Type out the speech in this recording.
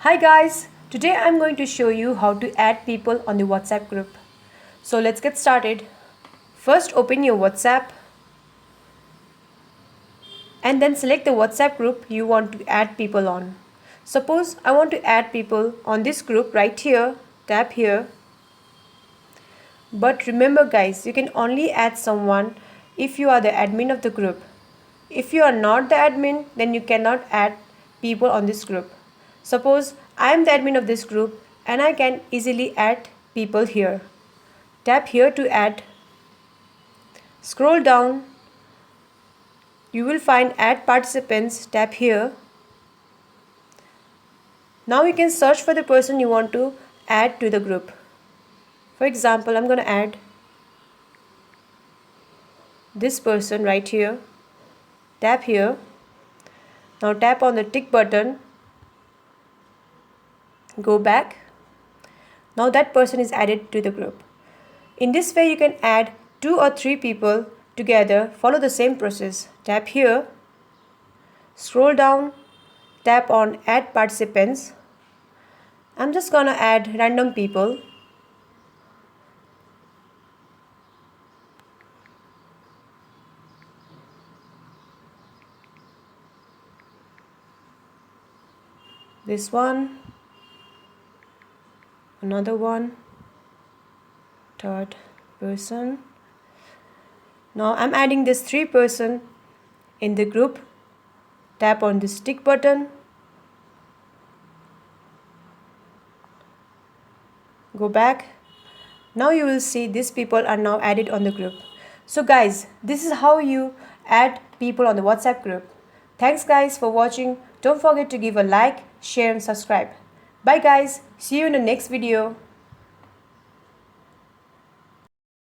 Hi guys, today I'm going to show you how to add people on the WhatsApp group. So let's get started. First open your WhatsApp and then select the WhatsApp group you want to add people on. Suppose I want to add people on this group right here, tap here. But remember guys, you can only add someone if you are the admin of the group. If you are not the admin, then you cannot add people on this group. Suppose I am the admin of this group and I can easily add people here. Tap here to add. Scroll down. You will find add participants. Tap here. Now you can search for the person you want to add to the group. For example, I'm going to add this person right here. Tap here. Now tap on the tick button. Go back. Now that person is added to the group. In this way you can add 2 or 3 people together. Follow the same process. Tap here. Scroll down. Tap on add participants. I'm just gonna add random people. This one, another one, third person. Now I'm adding this 3 person in the group. Tap on this tick button. Go back. Now you will see these people are now added on the group. So guys, this is how you add people on the WhatsApp group. Thanks guys for watching. Don't forget to give a like, share and subscribe. Bye guys. See you in the next video.